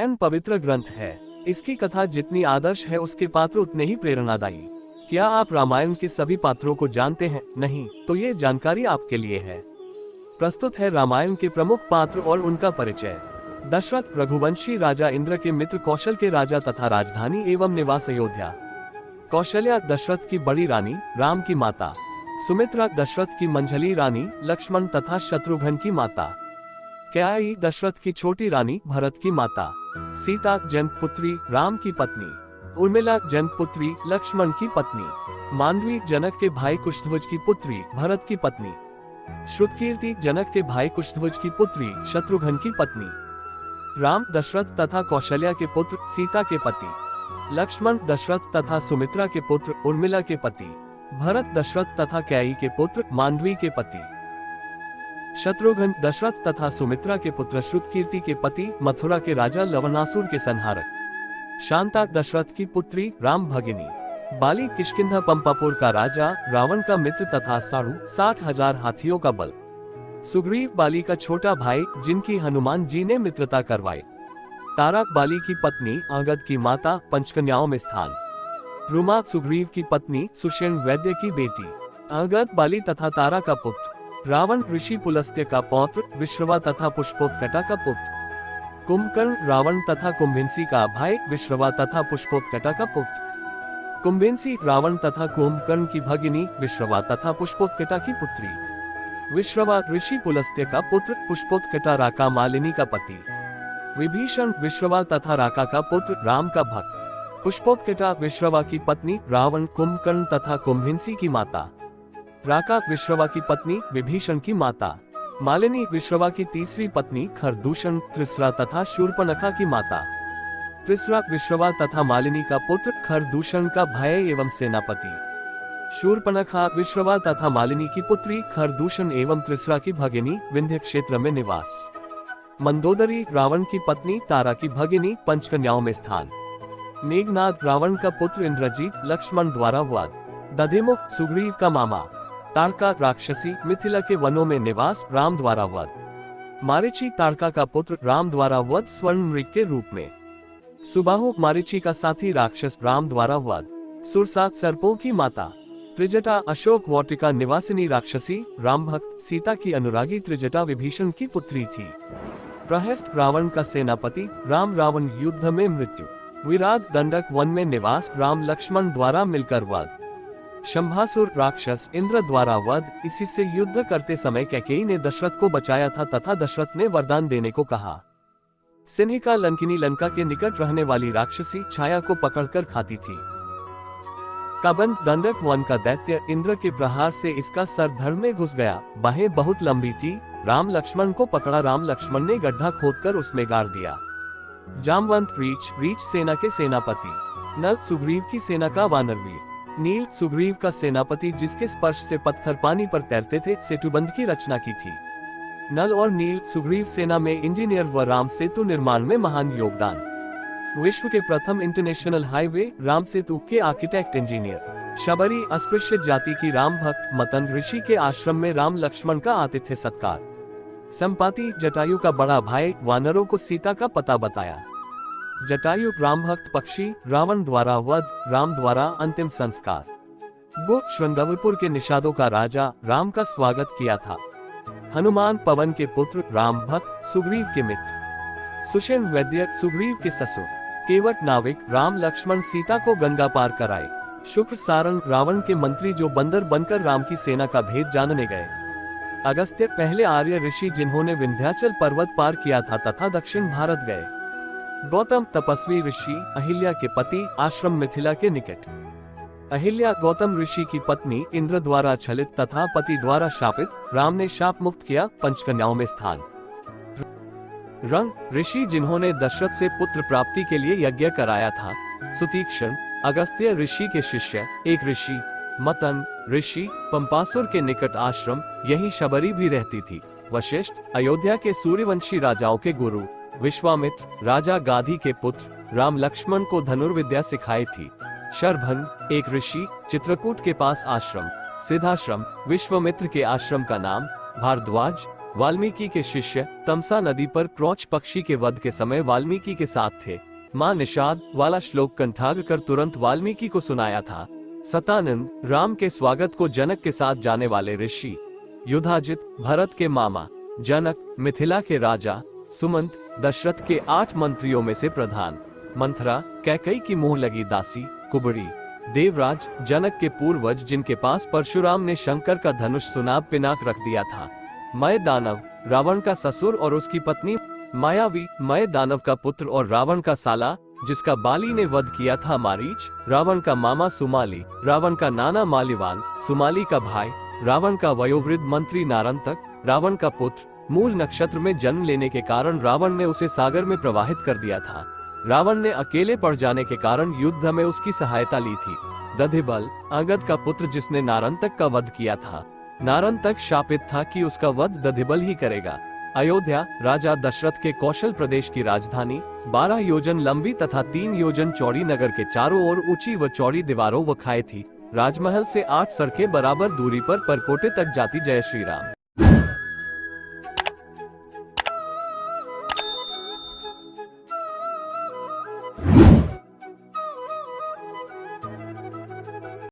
रामायण पवित्र ग्रंथ है। इसकी कथा जितनी आदर्श है उसके पात्र उतने ही प्रेरणादायी। क्या आप रामायण के सभी पात्रों को जानते हैं? नहीं, तो ये जानकारी आपके लिए है। प्रस्तुत है रामायण के प्रमुख पात्र और उनका परिचय। दशरथ रघुवंशी राजा, इंद्र के मित्र, कौशल के राजा तथा राजधानी एवं निवास अयोध्या। कौशल्या दशरथ की बड़ी रानी, राम की माता। सुमित्रा दशरथ की मंझली रानी, लक्ष्मण तथा शत्रुघ्न की माता। कैकेयी दशरथ की छोटी रानी, भरत की माता। सीता जनकपुत्री, राम की पत्नी। उर्मिला जनकपुत्री, लक्ष्मण की पत्नी। मांडवी जनक के भाई कुशध्वज की पुत्री, भरत की पत्नी। श्रुतकीर्ति जनक के भाई कुशध्वज की पुत्री, शत्रुघ्न की पत्नी। राम दशरथ तथा कौशल्या के पुत्र, सीता के पति। लक्ष्मण दशरथ तथा सुमित्रा के पुत्र, उर्मिला के पति। भरत दशरथ तथा कैकेयी के पुत्र, मांडवी के पति। शत्रुघ्न दशरथ तथा सुमित्रा के पुत्र, श्रुतकीर्ति के पति, मथुरा के राजा, लवणासुर के संहारक। शांता दशरथ की पुत्री, राम भगिनी। बाली किष्किंधा पंपापुर का राजा, रावण का मित्र तथा साढ़ू 60,000 हाथियों का बल। सुग्रीव बाली का छोटा भाई, जिनकी हनुमान जी ने मित्रता करवाई। तारा बाली की पत्नी, अंगद की माता, पंचकन्याओं में स्थान। रुमा सुग्रीव की पत्नी, सुषेण वैद्य की बेटी। अंगद बाली तथा तारा का पुत्र। रावण ऋषि पुलस्त्य का पौत्र, विश्रवा तथा पुष्पोत्कटा का पुत्र। कुंभकर्ण रावण तथा कुंभिंसी का भाई, विश्रवा तथा पुष्पोत्कटा का पुत्र। कुंभिंसी रावण तथा कुंभकर्ण की भगिनी, विश्रवा तथा पुष्पोत्कटा की पुत्री। विश्रवा ऋषि पुलस्त्य का पुत्र, पुष्पोत्कटा राका मालिनी का पति। विभीषण विश्रवा तथा राका का पुत्र, राम का भक्त। पुष्पोत्कटा विश्रवा की पत्नी, रावण, कुंभकर्ण तथा कुंभिंसी की माता। राका विश्रवा की पत्नी, विभीषण की माता। मालिनी विश्रवा की तीसरी पत्नी, खरदूषण, त्रिसरा तथा शूर्पणखा की माता। त्रिसरा विश्रवा तथा मालिनी का पुत्र, खरदूषण का भाई एवं सेनापति। शूर्पणखा विश्रवा तथा मालिनी की पुत्री, खरदूषण एवं त्रिसरा की भगिनी, विंध्य क्षेत्र में निवास। मंदोदरी रावण की पत्नी, तारा की भगिनी, पंचकन्याओं में स्थान। मेघनाद रावण का पुत्र, इंद्रजीत, लक्ष्मण द्वारा वध। दधिमुख सुग्रीव का मामा। तारका राक्षसी, मिथिला के वनों में निवास, राम द्वारा वध। मारीची तारका का पुत्र, राम द्वारा वध, स्वर्ण मृग के रूप में। सुबाहु मारीची का साथी राक्षस, राम द्वारा वध। सुरसा सर्पों की माता। त्रिजटा अशोक वाटिका निवासिनी राक्षसी, राम भक्त, सीता की अनुरागी त्रिजटा विभीषण की पुत्री थी। प्रहस्त रावण का सेनापति, राम रावण युद्ध में मृत्यु। विराट दंडक वन में निवास, राम लक्ष्मण द्वारा मिलकर वध। शंभासुर राक्षस, इंद्र द्वारा वध। इसी से युद्ध करते समय कैकेयी ने दशरथ को बचाया था तथा दशरथ ने वरदान देने को कहा। सिन्हिका लंकिनी लंका के निकट रहने वाली राक्षसी, छाया को पकड़कर खाती थी। कबंध दंडक वन का दैत्य, इंद्र के प्रहार से इसका सर धड़ में घुस गया। बाहें बहुत लंबी थी। राम लक्ष्मण को पकड़ा। राम लक्ष्मण ने गड्ढा खोदकर उसमें गाड़ दिया। जामवंत रीछ सेना के सेनापति। नल सुग्रीव की सेना का वानरवीर। नील सुग्रीव का सेनापति, जिसके स्पर्श से पत्थर पानी पर तैरते थे, सेतुबंध की रचना की थी। नल और नील सुग्रीव सेना में इंजीनियर व राम सेतु निर्माण में महान योगदान। विश्व के प्रथम इंटरनेशनल हाईवे, राम सेतु के आर्किटेक्ट इंजीनियर। शबरी अस्पृश्य जाति की राम भक्त, मतन ऋषि के आश्रम में राम लक्ष्मण का आतिथ्य सत्कार। संपाति जटायु का बड़ा भाई, वानरों को सीता का पता बताया। जटायु राम भक्त पक्षी, रावण द्वारा वध, राम द्वारा अंतिम संस्कार। गुप्त श्रृंगवरपुर के निषादों का राजा, राम का स्वागत किया था। हनुमान पवन के पुत्र, राम भक्त, सुग्रीव के मित्र। सुषेण वैद्य सुग्रीव के ससुर। केवट नाविक, राम लक्ष्मण सीता को गंगा पार कराए। शुक्र सारण रावण के मंत्री, जो बंदर बनकर राम की सेना का भेद जानने गए। अगस्त्य पहले आर्य ऋषि, जिन्होंने विंध्याचल पर्वत पार किया था तथा दक्षिण भारत गए। गौतम तपस्वी ऋषि, अहिल्या के पति, आश्रम मिथिला के निकट। अहिल्या गौतम ऋषि की पत्नी, इंद्र द्वारा छलित तथा पति द्वारा शापित, राम ने शाप मुक्त किया, पंचकन्याओं में स्थान। रंग ऋषि, जिन्होंने दशरथ से पुत्र प्राप्ति के लिए यज्ञ कराया था। सुतीक्षण अगस्त्य ऋषि के शिष्य, एक ऋषि। मतन ऋषि, पंपासुर के निकट आश्रम, यही शबरी भी रहती थी। वशिष्ठ अयोध्या के सूर्यवंशी राजाओं के गुरु। विश्वामित्र राजा गाधी के पुत्र, राम लक्ष्मण को धनुर्विद्या सिखाई थी। शरभंग एक ऋषि, चित्रकूट के पास आश्रम। सिद्धाश्रम विश्वामित्र के आश्रम का नाम। भारद्वाज वाल्मीकि के शिष्य तमसा नदी पर क्रोच पक्षी के वध के समय वाल्मीकि के साथ थे। माँ निषाद वाला श्लोक कंठाग्र कर तुरंत वाल्मीकि को सुनाया था। सतानंद राम के स्वागत को जनक के साथ जाने वाले ऋषि। युधाजित भरत के मामा। जनक मिथिला के राजा। सुमंत दशरथ के 8 मंत्रियों में से प्रधान। मंथरा कैकई की मुंह लगी दासी। कुबड़ी देवराज जनक के पूर्वज जिनके पास परशुराम ने शंकर का धनुष सुनाब पिनाक रख दिया था। मय दानव रावण का ससुर और उसकी पत्नी। मायावी मय दानव का पुत्र और रावण का साला जिसका बाली ने वध किया था मारीच। रावण का मामा सुमाली। रावण का नाना मालीवाल। सुमाली का भाई रावण का वयोवृद्ध मंत्री नारंतक। रावण का पुत्र मूल नक्षत्र में जन्म लेने के कारण रावण ने उसे सागर में प्रवाहित कर दिया था। रावण ने अकेले पड़ जाने के कारण युद्ध में उसकी सहायता ली थी। दधिबल अंगद का पुत्र जिसने नारंतक का वध किया था। नारंतक शापित था कि उसका वध दधिबल ही करेगा। अयोध्या राजा दशरथ के कौशल प्रदेश की राजधानी 12 योजन लंबी तथा 3 योजन चौड़ी नगर के चारों ओर ऊंची व चौड़ी दीवारों व खाई थी। राजमहल से 8 सड़कें बराबर दूरी पर परकोटे तक जाती। जय श्री राम।